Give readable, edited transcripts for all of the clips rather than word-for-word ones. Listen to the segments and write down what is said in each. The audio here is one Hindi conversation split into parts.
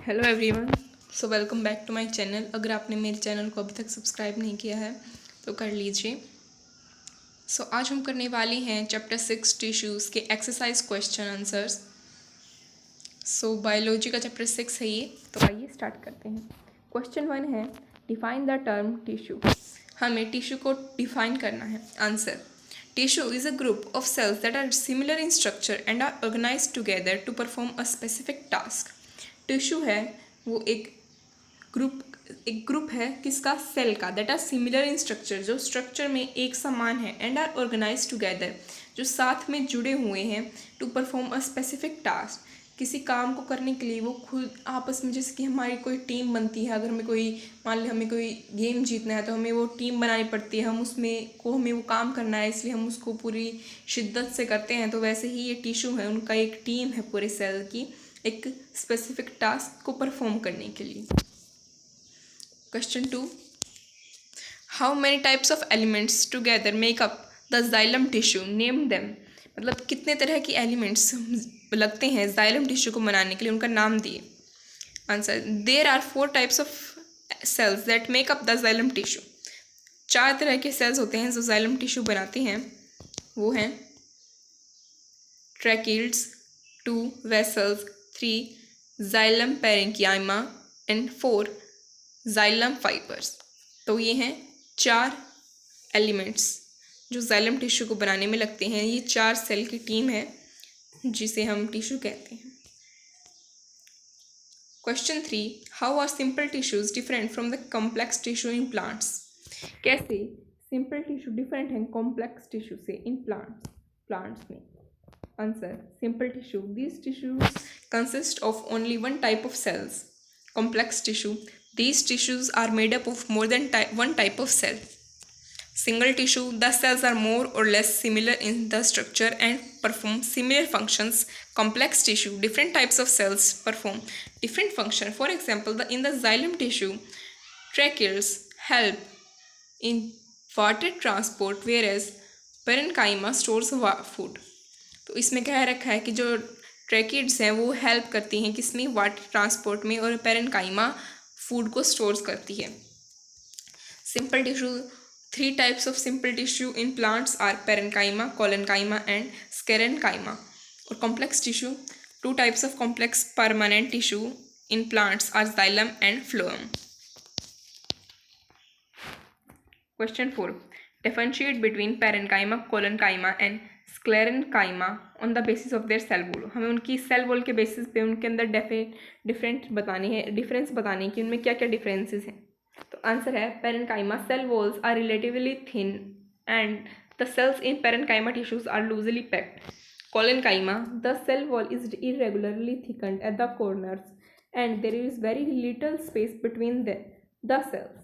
Hello everyone. So welcome back to my channel. अगर आपने मेरे चैनल को अभी तक सब्सक्राइब नहीं किया है तो कर लीजिए। सो आज हम करने वाले हैं चैप्टर 6 टिश्यूज़ के एक्सरसाइज क्वेश्चन आंसर्स। सो बायोलॉजी का चैप्टर 6 है ये, तो आइए स्टार्ट करते हैं। क्वेश्चन 1 है डिफाइन द टर्म टिश्यू। हमें टिश्यू को डिफाइन करना है। Answer: tissue is a group of cells that are similar in structure and are organised together to perform a specific task. Tissue है वो एक ग्रुप है किसका? सेल का। That are similar in structure, जो स्ट्रक्चर में एक समान है, एंड आर ऑर्गेनाइज टुगेदर, जो साथ में जुड़े हुए हैं, to perform a specific task, किसी काम को करने के लिए वो खुद आपस में, जैसे कि हमारी कोई टीम बनती है। अगर हमें कोई, मान ली हमें कोई गेम जीतना है तो हमें वो टीम बनानी पड़ती है, हमें वो काम करना है, इसलिए हम उसको पूरी शिद्दत से करते हैं। तो वैसे ही ये टिश्यू है, उनका एक टीम है पूरे सेल की, एक स्पेसिफिक टास्क को परफॉर्म करने के लिए। Question 2, how many types of elements together make up the xylem tissue, name them. मतलब कितने तरह की एलिमेंट्स लगते हैं जाइलम टिश्यू को बनाने के लिए, उनका नाम दिए। Answer: there are 4 types of cells that make up the xylem tissue. 4 तरह के सेल्स होते हैं जो जाइलम टिश्यू बनाते हैं। वो हैं tracheids, 2 vessels, 3 xylem parenchyma and 4 xylem fibres. तो ये हैं 4 एलिमेंट्स जो जाइलम टिश्यू को बनाने में लगते हैं। ये 4 सेल की टीम है जिसे हम टिश्यू कहते हैं। Question 3, how are simple tissues different from the complex tissue in plants. कैसे सिंपल टिश्यू डिफरेंट हैं कॉम्प्लेक्स टिश्यू से इन प्लांट्स में। Answer: simple tissue. These tissues consist of only one type of cells. Complex tissue. These tissues are made up of more than one type of cell. Single tissue. The cells are more or less similar in the structure and perform similar functions. Complex tissue. Different types of cells perform different function. For example, in the xylem tissue, tracheals help in water transport, whereas parenchyma stores food. तो इसमें कह रखा है कि जो ट्रैकिड्स हैं वो हेल्प करती हैं किसमें? वाटर ट्रांसपोर्ट में, और पेरेन्काइमा फूड को स्टोर करती है। Simple tissue, 3 types of simple tissue in plants are parenchyma, collenchyma and sclerenchyma. और complex tissue, 2 types of complex permanent tissue in plants are xylem and phloem. Question 4, differentiate between parenchyma, collenchyma and sclerenchyma on the basis of their cell wall. हमें उनकी सेल वॉल के बेसिस पे उनके अंदर डिफरेंस बतानी है कि उनमें क्या क्या डिफरेंसेस हैं। तो आंसर है parenchyma cell walls are relatively thin and the cells in parenchyma tissues are loosely packed. Collenchyma the cell wall is irregularly thickened at the corners and there is very little space between the cells.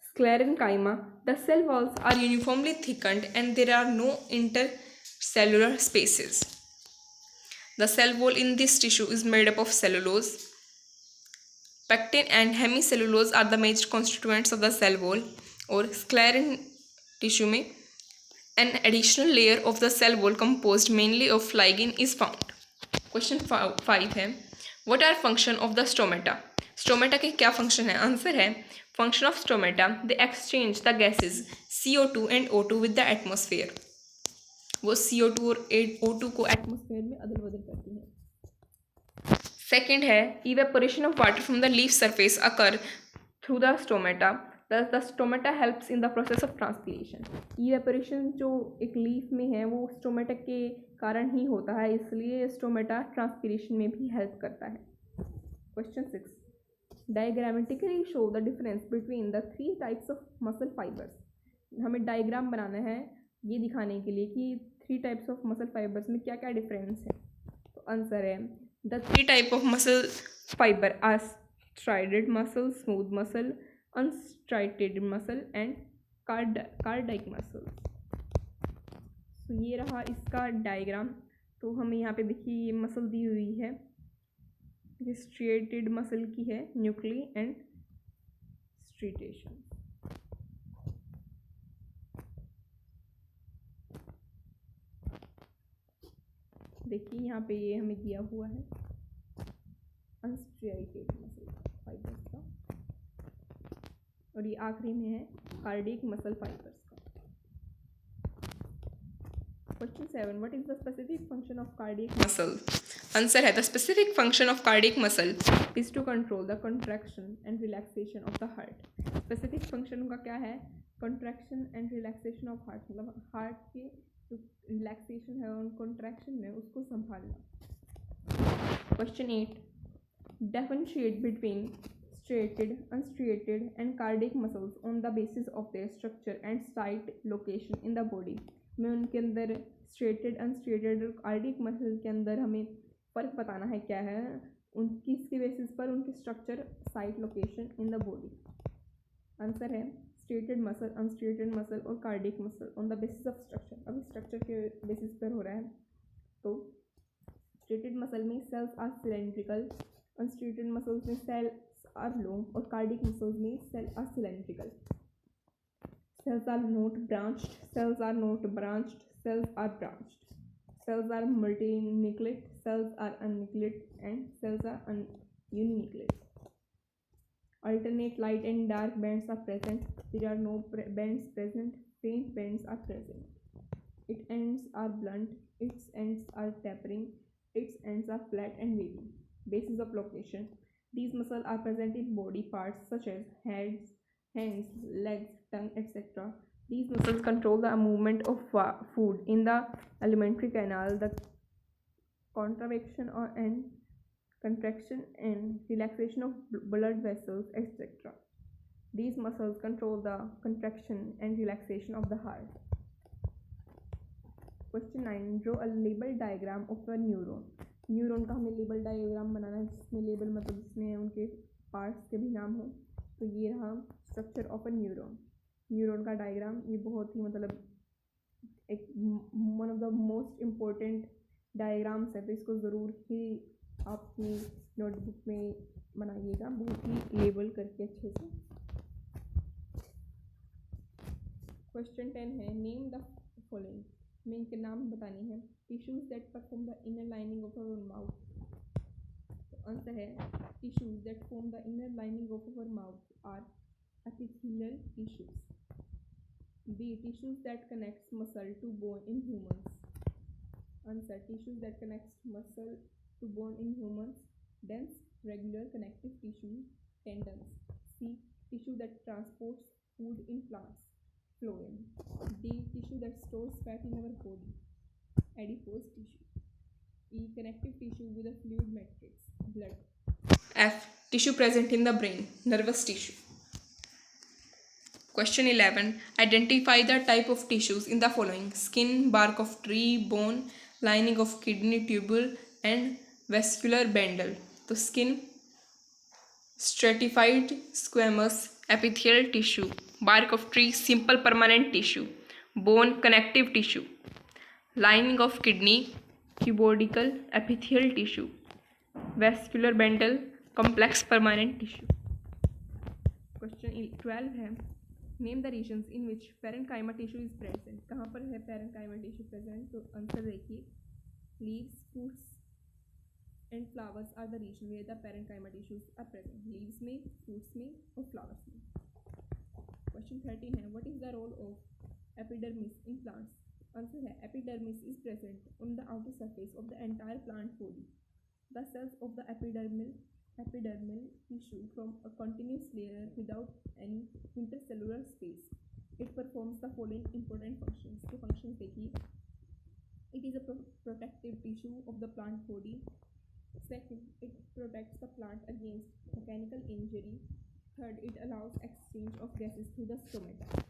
Sclerenchyma, the cell walls are uniformly thickened and there are no intercellular spaces. The cell wall in this tissue is made up of cellulose. Pectin and hemicellulose are the major constituents of the cell wall. और sclerin tissue में an additional layer of the cell wall composed mainly of lignin is found. Question 5 है What are function of the stomata? Stomata के क्या function है? आंसर है function of stomata, they exchange the gases CO2 and O2 with the atmosphere. वो CO2 और O2 को एटमोसफेयर में अदल बदल करती है। सेकेंड है evaporation of water from the leaf surface occur through the stomata. The stomata helps in the process of transpiration. Evaporation जो एक लीफ में है वो स्टोमेटा के कारण ही होता है, इसलिए स्टोमेटा ट्रांसपीरेशन में भी हेल्प करता है। Question 6, diagrammatically show the difference between the 3 types of muscle fibres. हमें डायग्राम बनाना है ये दिखाने के लिए कि 3 टाइप्स ऑफ मसल फाइबर्स में क्या क्या डिफरेंस है। तो आंसर है the 3 type of muscle fibre are striated muscle, smooth muscle, unstriated muscle and cardiac muscle. तो ये रहा इसका डायग्राम। तो हमें यहाँ पे देखिए ये मसल दी हुई है, ये स्ट्रेटेड मसल की है, न्यूक्ली एंड स्ट्रीटेशन। देखिए यहाँ पे ये हमें दिया हुआ है अनस्ट्रिएटेड मसल फाइबर्स का, और ये आखिरी में है कार्डियक मसल फाइबर्स का। Question 7, what is the specific function of cardiac muscle? Answer है the specific function of cardiac muscle is to control the contraction and relaxation of the heart. Specific function उनका क्या है? Contraction and relaxation of heart, मतलब हार्ट के जो रिलैक्सेशन है और कंट्रैक्शन में उसको संभालना। Question 8, differentiate between striated, unstriated and cardiac muscles on the basis of their structure and site location in the body। में उनके अंदर स्ट्रेटेड अनस्ट्रेटेड और कार्डियक मसल के अंदर हमें फ़र्क बताना है क्या है, उनकी इसके बेसिस पर उनके structure, site, location in the body. Answer है स्ट्रेटेड मसल, अनस्ट्रेटेड मसल और cardiac muscle on the basis of structure. अभी स्ट्रक्चर के बेसिस पर हो रहा है, तो स्ट्रेटेड मसल में cells are cylindrical, unstriated muscles में सेल्स are long और cardiac muscles में cell are cylindrical। Cells are not branched, cells are not branched, cells are branched, cells are multinucleate, cells are unnucleate and cells are uninucleate। Alternate light and dark bands are present, there are no bands present, faint bands are present। Its ends are blunt, its ends are tapering, its ends are flat and wavy। Basis of location, these muscles are present in body parts such as heads, hands, legs, tongue, etc. These muscles control the movement of food in the alimentary canal, the contraction and contraction and relaxation of blood vessels, etc. These muscles control the contraction and relaxation of the heart। Question 9, draw a label diagram of a neuron। Neuron का हमें लेबल डायग्राम बनाना है, जिसमें लेबल मतलब जिसमें उनके पार्ट्स के भी नाम हो। तो ये रहा structure of a neuron. Neuron का डायग्राम ये बहुत ही मतलब एक one of the most important diagrams है, तो इसको ज़रूर ही आप अपनी नोटबुक में बनाइएगा, बहुत ही लेबल करके अच्छे से। क्वेश्चन 10 है, नेम द फॉलोइंग। में इनके नाम बताने हैं। Tissues that perform the inner lining of our mouth. तो आंसर है tissues that form the inner lining of our mouth are epithelial tissues. B, tissues that connects muscle to bone in humans. Answer tissues that connects muscle to bone in humans, dense regular connective tissue, tendons. C, tissue that transports food in plants, phloem। D, tissue that stores fat in our body, adipose tissue। E, connective tissue with a fluid matrix, blood। F, tissue present in the brain, nervous tissue। Question 11, identify the type of tissues in the following: skin, bark of tree, bone, lining of kidney tubule and vascular bundle। तो skin, stratified squamous epithelial tissue, bark of tree simple permanent tissue, bone connective tissue, lining of kidney cuboidal epithelial tissue, vascular bundle complex permanent tissue। Question 12 है, name the regions in which parenchyma tissue is present. कहाँ पर है पैरेन्काइमा टिश्यू प्रेजेंट? तो आंसर देखिए, leaves, fruits and flowers are the region where the parenchyma tissues are present. Leaves में, फ्रूट्स में और फ्लावर्स में। क्वेश्चन 13 है, what is the role of epidermis in plants. Answer है epidermis is present on the outer surface of the entire plant body. The cells of the epidermal tissue from a continuous layer without any intercellular space. It performs the following important functions। तो functions देखिए, it is a protective tissue of the plant body। Second, it protects the plant against mechanical injury। Third, it allows exchange of gases through the stomata।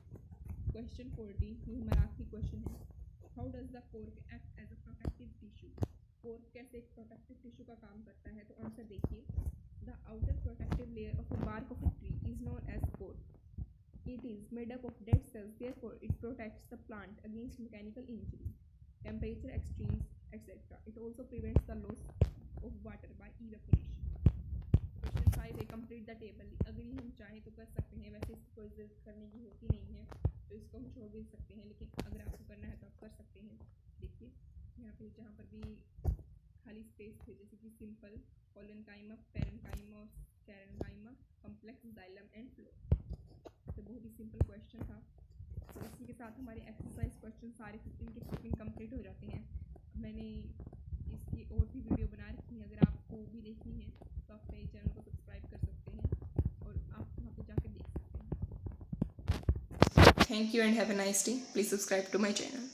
Question 14, ये हमारा आखिरी क्वेश्चन है, how does the cork act as a protective tissue। Cork कैसे एक प्रोटेक्टिव टिश्यू का काम करता है? तो आंसर देखिए, the outer protective layer of a bark of a tree is known as cork. It is made up of dead cells, therefore it protects the plant against mechanical injury, temperature extremes et cetera. It also prevents the loss of water by evaporation. Question 5 है, कंप्लीट द टेबल। अगर ये हम चाहें तो कर सकते हैं, वैसे इसको कोई जरूरत करने की होती नहीं है, तो इसको हम छोड़ भी सकते हैं, लेकिन अगर आपको करना है तो आप कर सकते हैं। देखिए यहाँ पे जहाँ पर भी खाली स्पेस थे, जैसे कि सिंपल, कोलेनकाइमा, पैरेन्काइमा और sclerenchyma, complex, xylem and floor. तो बहुत ही सिंपल क्वेश्चन था। तो इसी के साथ हमारे एक्सरसाइज क्वेश्चन सारे 15 के 15 कंप्लीट हो जाते हैं। मैंने इसकी और भी वीडियो बना रखी है, अगर आपको भी देखनी है तो आप मेरे चैनल को सब्सक्राइब कर सकते हैं और आप वहाँ पे जाकर देख सकते हैं। Thank you and have a nice day. Please subscribe to my channel.